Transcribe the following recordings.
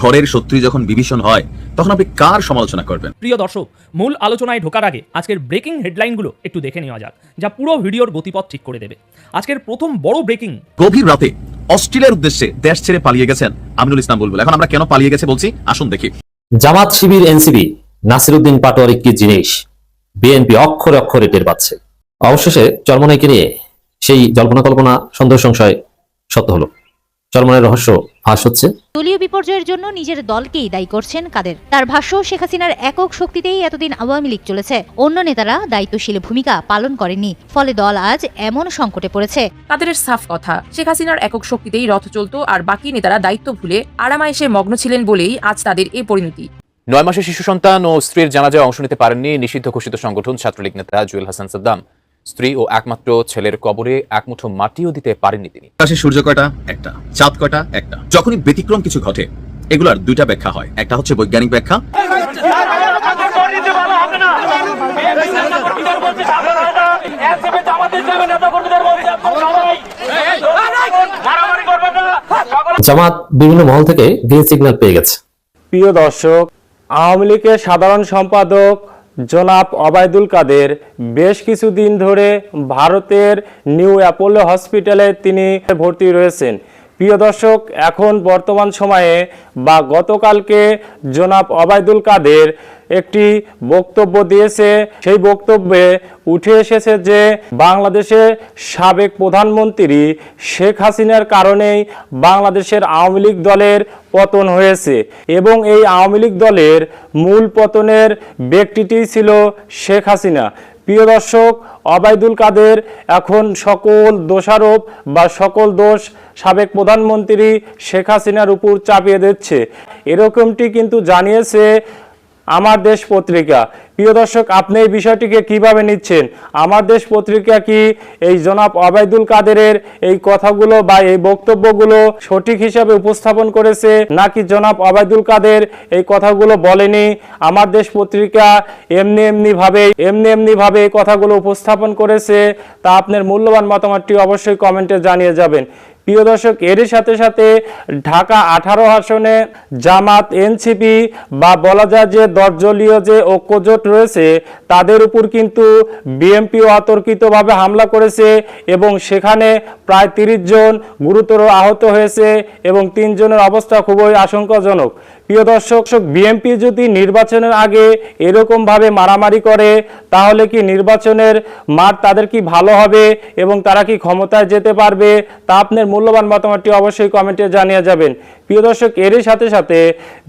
ঘরের শত্রু যখন বিভীষণ হয় তখন আপনি কার সমালোচনা করবেন? প্রিয় দর্শক, মূল আলোচনায় ঢোকার আগে আজকের ব্রেকিং হেডলাইনগুলো একটু দেখে নেওয়া যাক, যা পুরো ভিডিওর গতিপথ ঠিক করে দেবে। আজকের প্রথম বড় ব্রেকিং: গভীর রাতে অস্ট্রেলিয়ার উদ্দেশ্যে দেশ ছেড়ে পালিয়ে গেছেন আমিনুল ইসলাম বুলবুল। এখন আমরা কেন পালিয়ে গেছে বলছি, আসুন দেখি। জামাত শিবির এনসিপি নাসিরউদ্দিন পাটোয়ারি কি জিনিস বিএনপি অক্ষরে অক্ষরে টের পাচ্ছে। অবশেষে চরমনাইকে নিয়ে সেই জল্পনা কল্পনা সন্দেহ সংশয় সত্য হলো। চরমনাইয়ের রহস্য ফাঁস হচ্ছে। দলীয় বিপর্যয়ের জন্য নিজের দলকেই দায়ী করছেন কাদের। তার ভাষ্য, শেখ হাসিনার একক শক্তিতেই এতদিন আওয়ামী লীগ চলেছে, অন্য নেতারা দায়িত্বশীল ভূমিকা পালন করেননি, ফলে দল আজ এমন সংকটে পড়েছে। কাদেরের সাফ কথা, শেখ হাসিনার একক শক্তিতেই রথ চলত, আর বাকি নেতারা দায়িত্ব ভুলে আরামায়েশে মগ্ন ছিলেন বলেই আজ তাদের এই পরিণতি। 9 মাসের শিশু সন্তান ও স্ত্রীর জানাজায় অংশ নিতে পারেননি নিষিদ্ধ ঘোষিত সংগঠন ছাত্রলীগ নেতা জুয়েল হাসান সাদ্দাম। স্ত্রী ও একমাত্র ছেলের কবরে এক মুঠো মাটিও দিতে পারেননি তিনি। আকাশে সূর্য কয়টা? একটা। চাঁদ কয়টা? একটা। যখনই ব্যতিক্রম কিছু ঘটে, এগুলার দুইটা ব্যাখ্যা হয়। একটা হচ্ছে বৈজ্ঞানিক ব্যাখ্যা, জামাত বিভিন্ন মহল থেকে গ্রিন সিগন্যাল পেয়ে গেছে। প্রিয় দর্শক, আওয়ামী লীগের সাধারণ সম্পাদক জনাব ওবায়দুল কাদের বেশ কিছুদিন ধরে ভারতের নিউ অ্যাপোলো হসপিটালে তিনি ভর্তি রয়েছেন। প্রিয় দর্শক, এখন বর্তমান সময়ে বা গতকালকে জনাব ওবায়দুল কাদের একটি বক্তব্য দিয়েছে। সেই বক্তব্যে উঠে এসেছে যে বাংলাদেশের সাবেক প্রধানমন্ত্রী শেখ হাসিনার কারণেই বাংলাদেশের আওয়ামী লীগ দলের পতন হয়েছে এবং এই আওয়ামী লীগ দলের মূল পতনের ব্যক্তিটি ছিল শেখ হাসিনা। প্রিয় দর্শক, ওবায়দুল কাদের এখন সকল দোষারোপ বা সকল দোষ সাবেক প্রধানমন্ত্রী শেখ হাসিনার উপর চাপিয়ে দিচ্ছে, এরকমটি কিন্তু জানিয়েছে আমার দেশ পত্রিকা। প্রিয় দর্শক, আপনি এই বিষয়টিকে কিভাবে নিচ্ছেন? আমার দেশ পত্রিকা কি এই জনাব ওবায়দুল কাদেরের এই কথাগুলো বা এই বক্তব্যগুলো সঠিক হিসাবে উপস্থাপন করেছে, নাকি জনাব ওবায়দুল কাদের এই কথাগুলো বলেনি? আমার দেশ পত্রিকা এমনি ভাবে এই কথাগুলো উপস্থাপন করেছে, তা আপনার মূল্যবান মতামতটি অবশ্যই কমেন্টে জানিয়ে যাবেন। প্রিয় দর্শক, এরই সাথে সাথে ঢাকা 18 আসনে জামাত এনসিপি বা বলা যায় যে দলদলীয় যে ঐক্যজোট রয়েছে, তাদের উপর কিন্তু বিএনপি অতর্কিতভাবে হামলা করেছে এবং সেখানে প্রায় 30 জন গুরুতর আহত হয়েছে এবং 3 জনের অবস্থা খুবই আশঙ্কাজনক। প্রিয় দর্শক, বিএনপি যদি নির্বাচনের আগে এরকম ভাবে মারামারি করে, তাহলে কি নির্বাচনের মাঠ তাদের কি ভালো হবে এবং তারা কি ক্ষমতায় যেতে পারবে? তা আপনার মূল্যবান মতামতটি অবশ্যই কমেন্টে জানিয়ে যাবেন। প্রিয় দর্শক, এরই সাথে সাথে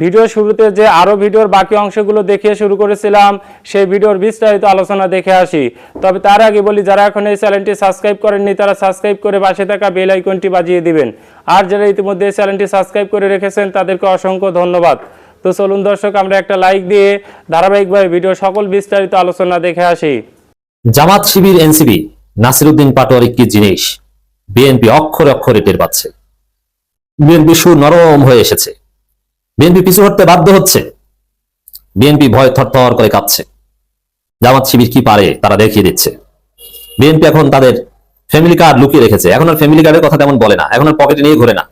ভিডিও শুরুতে যে আরো ভিডিওর বাকি অংশগুলো দেখিয়ে শুরু করেছিলাম, সেই ভিডিওর বিস্তারিত আলোচনা দেখে আসি। তবে তার আগে বলি, যারা এখন এই চ্যানেলটি সাবস্ক্রাইব করেননি তারা সাবস্ক্রাইব করে পাশে থাকা বেল আইকনটি বাজিয়ে দিবেন, আর যারা ইতিমধ্যে এই চ্যানেলটি সাবস্ক্রাইব করে রেখেছেন তাদেরকে অসংখ্য ধন্যবাদ। তো চলুন দর্শক, আমরা একটা লাইক দিয়ে ধারাবাহিকভাবে ভিডিও সকল বিস্তারিত আলোচনা দেখে আসি। জামাত শিবির এনসিপি নাসিরউদ্দিন পাটোয়ারি কি জিনিস বিএনপি অক্ষরে অক্ষরে টের পাচ্ছে। বিএনপি সুর নরম হয়ে এসেছে, বিএনপি পিছু হটতে বাধ্য হচ্ছে, বিএনপি ভয় থরথর করে কাঁপছে। জামাত শিবির কি পারে তারা দেখিয়ে দিচ্ছে। বিএনপি এখন তাদের ফ্যামিলি কার্ড লুকিয়ে রেখেছে, এখন আর ফ্যামিলি কার্ডের কথা তেমন বলে না, এখন আর পকেটে নিয়ে ঘুরে না,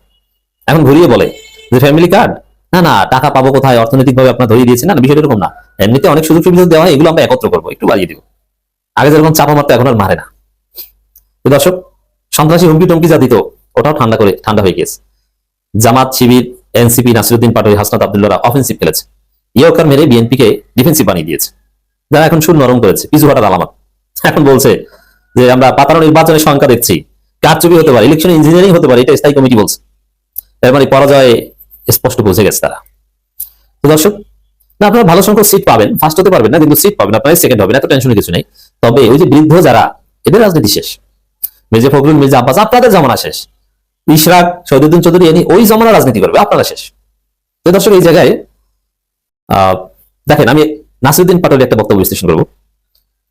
এখন ঘুরিয়ে বলে যে ফ্যামিলি কার্ড না টাকা পাবো কোথায়, অর্থনৈতিকভাবে আপনার ধরিয়ে দিয়েছে না, বিষয়টা এরকম না, এমনিতে অনেক সুযোগ সুবিধা দেওয়া হয়, এগুলো আমরা একত্র করবো, একটু বাড়িয়ে দিব। আগে যেরকম চাপা মারতো এখন আর মারে না। দর্শক, সন্ত্রাসী হুমকি টমকি যা দিত ওটাও ঠান্ডা হয়ে গিয়েছে। জামাত শিবির এনসিপি নাসিরউদ্দিন পাটোয়ারি হাসনাত আব্দুল্লাহরা অফেন্সিভ খেলেছে, ইয়কার মেরে বিএনপিকে ডিফেন্সিভ বানিয়ে দিয়েছে, যারা এখন সুর নরম করেছে, পিছু হটার আলামত। এখন বলছে যে আমরা পাতানো নির্বাচনের সংখ্যা দেখছি, কারচুপি হতে পারে, ইলেকশন ইঞ্জিনিয়ারিং হতে পারে, এটা স্থায়ী কমিটি বলছে। এর মানে পরাজয় স্পষ্ট বুঝে গেছে তারা। তো দর্শক, না আপনারা ভালো সংখ্যক সিট পাবেন, ফার্স্ট হতে পারবেন না, কিন্তু সিট পাবেন, আপনারা সেকেন্ড হবেন, এত টেনশনের কিছু নেই। তবে ওই যে বৃদ্ধ যারা, এদের রাজনীতি শেষ। মির্জা ফখরুল, মির্জা আব্বাস, আপনাদের জমানা শেষ। ইশরাক, শহীদুদ্দিন চৌধুরী, ওই জমানা রাজনীতি করবে, আপনারা শেষ। তো দর্শক, এই জায়গায় দেখেন, আমি নাসিরউদ্দিন পাটোয়ারি একটা বক্তব্য বিশ্লেষণ করবো।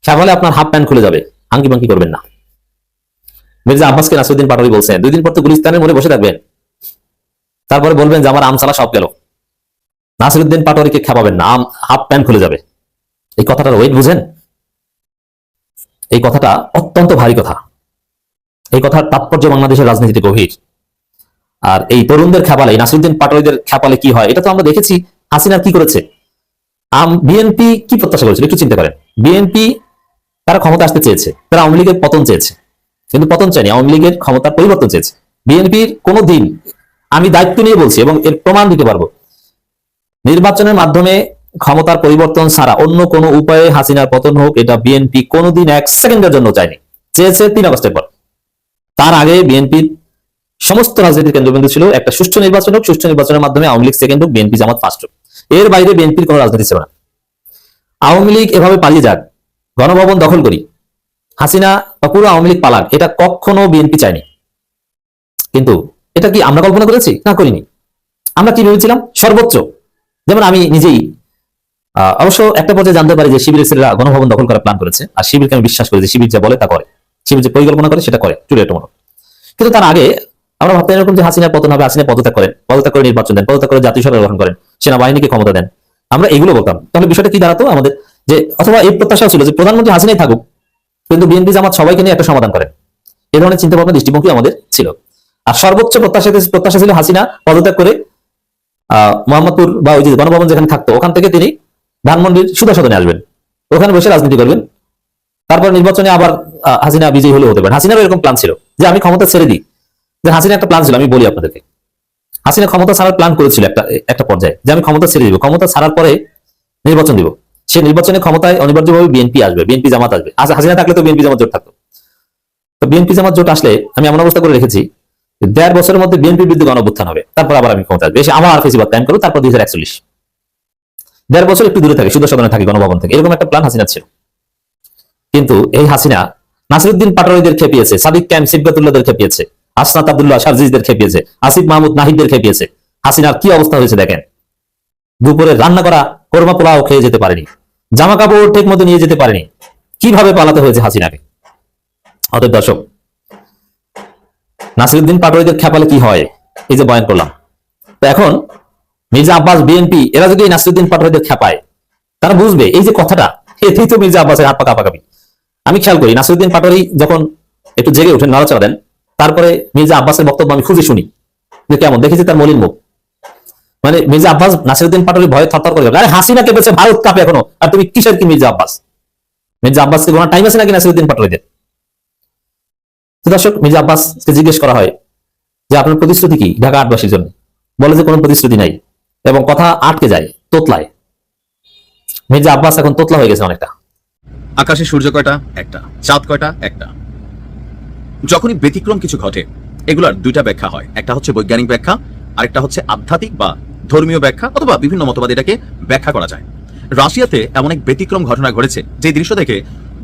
খেয়াল আপনার হাফ প্যান্ট খুলে যাবে, আঙ্কি বাঙ্কি করবেন না। মির্জা আব্বাসকে নাসিরউদ্দিন পাটোয়ারি বলছেন 2 দিন পর তো গুলিস্তানের মোড়ে বসে থাকবেন, তারপরে বলবেন যে আমার আমসালা সব গেল। নাসিরউদ্দিন পাটোয়ারিকে খেপাবেন না, হাফ প্যান্ট খুলে যাবে। এই কথাটার ওয়েট বুঝেন? এই কথাটা অত্যন্ত ভারী কথা। এই কথার তাৎপর্য বাংলাদেশের রাজনীতিতে গভীর। আর এই তরুণদের খেপালে, নাসিরুদ্দিন পাটোয়ারিদের খেপালে কি হয় এটা তো আমরা দেখেছি। হাসিনা কি করেছে, বিএনপি কি প্রত্যাশা করেছিল একটু চিন্তা করেন। বিএনপি তারা ক্ষমতা আসতে চেয়েছে, তারা আওয়ামী লীগের পতন চেয়েছে, কিন্তু পতন চায়নি, আওয়ামী লীগের ক্ষমতার পরিবর্তন চেয়েছে। বিএনপির কোনো দিন, আমি দায়িত্ব নিয়ে বলছি এবং এর প্রমাণ দিতে পারবো, নির্বাচনের মাধ্যমে ক্ষমতার পরিবর্তন ছাড়া অন্য কোনো উপায়ে হাসিনার পতন হোক এটা বিএনপি কোনোদিন 1 সেকেন্ডের জন্য চায়নি। চেয়েছে 3 আগস্টের পর। তার আগে বিএনপির সমস্ত রাজনৈতিক কেন্দ্রবিন্দু ছিল একটা সুষ্ঠু নির্বাচন হোক, সুষ্ঠু নির্বাচনের মাধ্যমে আওয়ামী লীগ সেকেন্ড হোক, বিএনপি জামাত ফার্স্ট হোক। এর বাইরে বিএনপির কোনো রাজনীতি ছিল না। আওয়ামী লীগ এভাবে পালিয়ে যাক, গণভবন দখল করি, হাসিনা বা পুরো আওয়ামী লীগ পালাক, এটা কখনো বিএনপি চায়নি। কিন্তু এটা কি আমরা কল্পনা করেছি? না, করিনি। আমরা কি ভেবেছিলাম সর্বোচ্চ, যেমন আমি নিজেই অবশ্য একটা পর্যায়ে জানতে পারি যে শিবিরের ছেলেরা গণভবন দখল করার প্ল্যান করেছে, আর শিবিরকে আমি বিশ্বাস করি যে শিবির যা বলে তা করে, শিবির যে পরিকল্পনা করে সেটা করে চুরিয়াটমূলক। কিন্তু তার আগে আমরা ভাবতাম এরকম যে হাসিনার পতন হবে, হাসিনা পদত্যাগ করেন, পদত্যাগ করে নির্বাচন দেন, পদত্যাগ করে জাতীয় সরকার গঠন করেন, সেনাবাহিনীকে ক্ষমতা দেন, আমরা এগুলো বলতাম। তাহলে বিষয়টা কি দাঁড়াতো আমাদের, যে অথবা এই প্রত্যাশাও ছিল যে প্রধানমন্ত্রী হাসিনাই থাকুক, কিন্তু বিএনপি জামাত সবাইকে নিয়ে একটা সমাধান করেন। এই ধরনের চিন্তা ভাবনা দৃষ্টিভঙ্গি আমাদের ছিল। আর সর্বোচ্চ প্রত্যাশা ছিল হাসিনা পদত্যাগ করে মোহাম্মদপুর বা ওই যে গণভবন যেখানে থাকতো ওখান থেকে তিনি ধানমন্ডির সুধা সদনে আসবেন, ওখানে বসে রাজনীতি করবেন, তারপর নির্বাচনে আবার হাসিনা বিজয়ী হলে হতে পারেন। হাসিনারও এরকম প্ল্যান ছিল যে আমি ক্ষমতা ছেড়ে দিই, যে হাসিনা একটা প্ল্যান ছিল, আমি বলি আপনাদেরকে, হাসিনা ক্ষমতা ছাড়ার প্ল্যান করেছিল একটা পর্যায়ে, যে আমি ক্ষমতা ছেড়ে দিব, ক্ষমতা ছাড়ার পরে নির্বাচন দিব, সে নির্বাচনে ক্ষমতায় অনিবার্যভাবে বিএনপি আসবে, বিএনপি জামাত আসবে। হাসিনা থাকলে তো বিএনপি জামাত জোট থাকতো। তো বিএনপি জামাত জোট আসলে আমি এমন অবস্থা করে রেখেছি 1.5 বছরের মধ্যে বিএনপির বিরুদ্ধে গণঅভ্যুত্থান হবে, তারপর আবার আমি ক্ষমতা আসবে, এসে আমার ফেসিবাদ প্ল্যান করবো, তারপর 2041। 1.5 বছর একটু দূরে থাকে, সুধা সদনে থাকে গণভবন থেকে, এরকম একটা প্ল্যান হাসিনা ছিল। কিন্তু এই হাসিনা নাসিরুদ্দিন পাটোয়ারিদের খেপিয়েছে, সাদিক ক্যাম্প সিবগাতুল্লাহদের খেপিয়েছে, আসনাত আব্দুল্লাহ শারজিজদের খেপিয়েছে, আসিফ মাহমুদ নাহিদদের খেপিয়েছে। হাসিনার কি অবস্থা হয়েছে দেখেন, দুপুরে রান্না করা কোরমা পোলাও খেয়ে যেতে পারেনি, জামা কাপড় ঠিক মতো নিয়ে যেতে পারেনি, কিভাবে পালাতে হয়েছে হাসিনাকে। অতএব দর্শক, নাসিরুদ্দিন পাটোয়ারিদের খেপালে কি হয় এই যে বয়ান করলাম, তো এখন মির্জা আব্বাস, বিএনপি এরা যদি নাসিরুদ্দিন পাটোয়ারিদের খেপায়, তারা বুঝবে এই যে কথাটা, এতেই তো মির্জা আব্বাসের হাত পা কাঁপাকাঁপি। আমি খেয়াল করি নাসিরুদ্দিন পাটোয়ারি যখন একটু জেগে ওঠেন, নড়াচড়া দেন, তারপরে মির্জা আব্বাসের বক্তব্য আমি খুঁজে শুনি যে কেমন, দেখেছি তার মলিন মুখ, মানে মির্জা আব্বাস নাসিরুদ্দিন পাটোয়ারি ভয়ে থরথর করে যাবে, আরে হাসিনা কেঁপেছে, ভারত কাঁপে এখনো, আর তুমি কিসের কি মির্জা আব্বাস? মির্জা আব্বাসকে কোনো টাইম আছে নাকি নাসিরুদ্দিন পাটোয়ারিদের? তো দর্শক, মির্জা আব্বাসকে জিজ্ঞেস করা হয় যে আপনার প্রতিশ্রুতি কি ঢাকা 8বাসীর জন্য, বলে যে কোনো প্রতিশ্রুতি নাই এবং কথা আটকে যায়, তোতলায়। মির্জা আব্বাস এখন তোতলা হয়ে গেছে অনেকটা। আকাশে সূর্য কয়টা? একটা। চাঁদ কয়টা? একটা। যখনই ব্যতিক্রম কিছু ঘটে, এগুলার 2টা ব্যাখ্যা হয়, একটা হচ্ছে বৈজ্ঞানিক ব্যাখ্যা, আরেকটা হচ্ছে আধ্যাত্মিক বা ধর্মীয় ব্যাখ্যা, অথবা বিভিন্ন মতবাদ এটাকে ব্যাখ্যা করা যায়। রাশিয়াতে এমন এক ব্যতিক্রম ঘটনা ঘটেছে যে দৃশ্য দেখে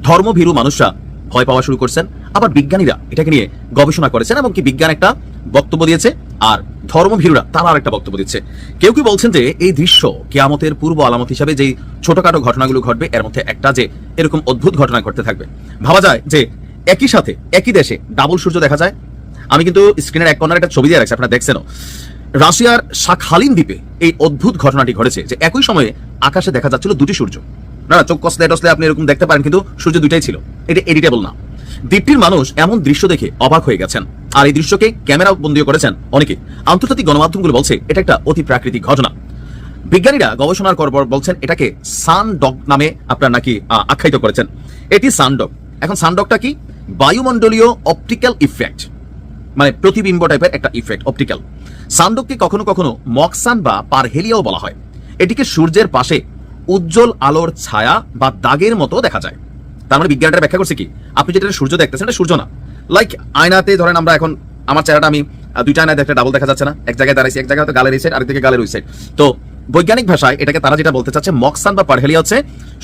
ধর্মভীরু মানুষরা ভয় পাওয়া শুরু করছেন, আবার বিজ্ঞানীরা এটাকে নিয়ে গবেষণা করেছেন এবং কি বিজ্ঞান একটা বক্তব্য দিয়েছে, আর ধর্মভীরুরা তারা আর একটা বক্তব্য দিচ্ছে। কেউ কি বলছেন যে এই দৃশ্য কিয়ামতের পূর্ব আলামত হিসাবে যেই ছোটখাটো ঘটনাগুলো ঘটবে এর মধ্যে একটা, যে এরকম অদ্ভুত ঘটনা ঘটতে থাকবে। ভাবা যায় যে একই সাথে একই দেশে ডাবল সূর্য দেখা যায়। আমি কিন্তু স্ক্রিনের এক কর্নারে একটা ছবি দিয়ে রাখছি, আপনারা দেখছেনও। রাশিয়ার শাখালিন দ্বীপে এই অদ্ভুত ঘটনাটি ঘটেছে যে একই সময়ে আকাশে দেখা যাচ্ছিল 2টি সূর্য। না, চোখ কষলে টসলে আপনি এরকম দেখতে পারেন, কিন্তু সূর্য 2টাই ছিল। এটা এডিটেবল না। দ্বীপটির মানুষ এমন দৃশ্য দেখে অবাক হয়ে গেছেন, আর এই দৃশ্যকে ক্যামেরা বন্দীও করেছেন অনেকে। আন্তর্জাতিক গণমাধ্যমগুলো বলছে এটা একটা অতি প্রাকৃতিক ঘটনা। বিজ্ঞানীরা গবেষণার পর বলছেন এটাকে সানডগ নামে আপনার নাকি আখ্যায়িত করেছেন। এটি সানডগ। এখন সানডগটা কি? বায়ুমণ্ডলীয় অপটিক্যাল ইফেক্ট, মানে প্রতিবিম্ব টাইপের একটা ইফেক্ট, অপটিক্যাল। সানডগকে কখনো কখনো মকসান বা পারহেলিয়াও বলা হয়। এটিকে সূর্যের পাশে উজ্জ্বল আলোর ছায়া বা দাগের মতো দেখা যায়। তার মানে বিজ্ঞানীরা ব্যাখ্যা করছে কি, আপনি যেটা সূর্য দেখতেছেন এটা সূর্য না। লাইক আয়নাতে ধরেন আমরা এখন আমার চেহারাটা আমি 2টা আয়নায় দেখতে ডাবল দেখা যাচ্ছে না, এক জায়গায় দাঁড়াইছি, এক জায়গায় হয়তো গালের এই সাইড, আরেক দিকে গালের ওই সাইড। তো বৈজ্ঞানিক ভাষায় এটাকে তারা যেটা বলতে চাচ্ছে, মকসান বা পারহেলিয়া হচ্ছে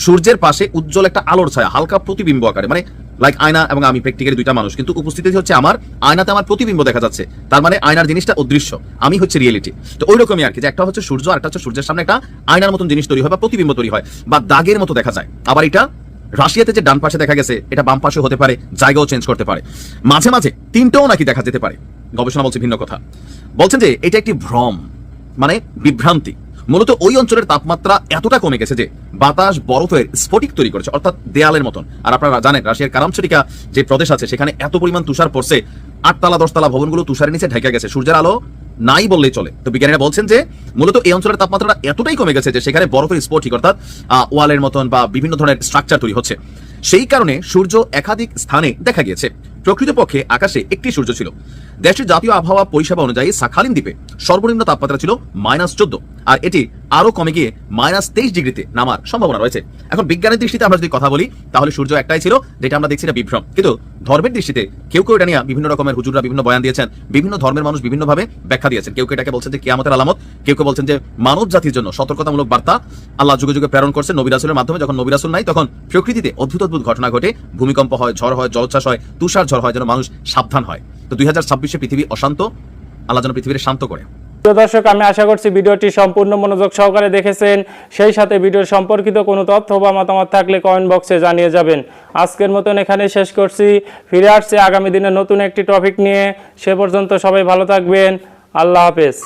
সূর্যের পাশে উজ্জ্বল একটা আলোর ছায়া, হালকা প্রতিবিম্ব আকারে, মানে লাইক আয়না এবং আমি প্র্যাকটিক্যালি 2টা মানুষ, কিন্তু উপস্থিতি হচ্ছে আমার আয়নাতে আমার প্রতিবিম্ব দেখা যাচ্ছে। তার মানে আয়নার জিনিসটা অদৃশ্য, আমি হচ্ছে রিয়েলিটি। তো ওই রকমই আর কি, যে একটা হচ্ছে সূর্য আর একটা হচ্ছে সূর্যের সামনে একটা আয়নার মতন জিনিস তৈরি হয় বা প্রতিবিম্ব তৈরি হয় বা দাগের মতো দেখা যায়। আবার এটা রাশিয়াতে যে ডান পাশে দেখা গেছে এটা বাম পাশে হতে পারে, জায়গাও চেঞ্জ করতে পারে, মাঝে মাঝে 3টাও নাকি দেখা যেতে পারে। গবেষণা বলছে ভিন্ন কথা, বলছেন যে এটা একটি ভ্রম, মানে বিভ্রান্তি। মূলত ওই অঞ্চলের তাপমাত্রা এতটা কমে গেছে যে বাতাস বরফের স্ফটিক তৈরি করেছে, অর্থাৎ দেয়ালের মতন। আর আপনারা জানেন রাশিয়ার কারামচটিকা যে প্রদেশ আছে সেখানে এত পরিমাণ তুষার পড়ছে, 8তলা 10তলা ভবনগুলো তুষারের নিচে ঢেকে গেছে, সূর্যের আলো নাই বললেই চলে। তো বিজ্ঞানীরা বলছেন যে মূলত এই অঞ্চলের তাপমাত্রাটা এতটাই কমে গেছে যে সেখানে বরফের স্ফটিক অর্থাৎ ওয়ালের মতন বা বিভিন্ন ধরনের স্ট্রাকচার তৈরি হচ্ছে। সেই কারণে সূর্য একাধিক স্থানে দেখা গিয়েছে। প্রকৃতপক্ষে আকাশে একটি সূর্য ছিল। দেশটির জাতীয় আবহাওয়া পরিষেবা অনুযায়ী সাখালিন দ্বীপে সর্বনিম্ন তাপমাত্রা ছিল -14, আর এটি আরো কমে গিয়ে -23 ডিগ্রিতে নামার সম্ভাবনা রয়েছে। এখন বিজ্ঞানের দৃষ্টিতে আমরা যদি কথা বলি তাহলে সূর্য একটাই ছিল, যেটা আমরা দেখছি না বিভ্রম। কিন্তু ধর্মের দৃষ্টিতে কেউ কেউ এটা নিয়ে বিভিন্ন রকমের হুজুররা বিভিন্ন বয়ান দিয়েছেন, বিভিন্ন ধর্মের মানুষ বিভিন্নভাবে ব্যাখ্যা দিয়েছেন। কেউ কেউ এটাকে বলছেন যে কিয়ামতের আলামত, কেউ কেউ বলছেন যে মানব জাতির জন্য সতর্কতামূলক বার্তা আল্লাহ যুগে যুগে প্রেরণ করছেন নবী রাসূলের মাধ্যমে। যখন নবী রাসূল নাই তখন প্রকৃতিতে অদ্ভুত অদ্ভুত ঘটনা ঘটে, ভূমিকম্প হয়, ঝড় হয়, জলোচ্ছ্বাস হয়, তুষার ঝড় হয়, যেন মানুষ সাবধান হয়। তো 2026-এ পৃথিবী অশান্ত, আল্লাহ যেন পৃথিবীর শান্ত করে। প্রিয় দর্শক, আমি আশা করছি ভিডিওটি সম্পূর্ণ মনোযোগ সহকারে দেখেছেন। সেই সাথে ভিডিও সম্পর্কিত কোনো তথ্য বা মতামত থাকলে কমেন্ট বক্সে জানিয়ে যাবেন। আজকের মতন এখানে শেষ করছি, ফিরে আসছে আগামী দিনে নতুন একটি টপিক নিয়ে। সে পর্যন্ত সবাই ভালো থাকবেন, আল্লাহ হাফেজ।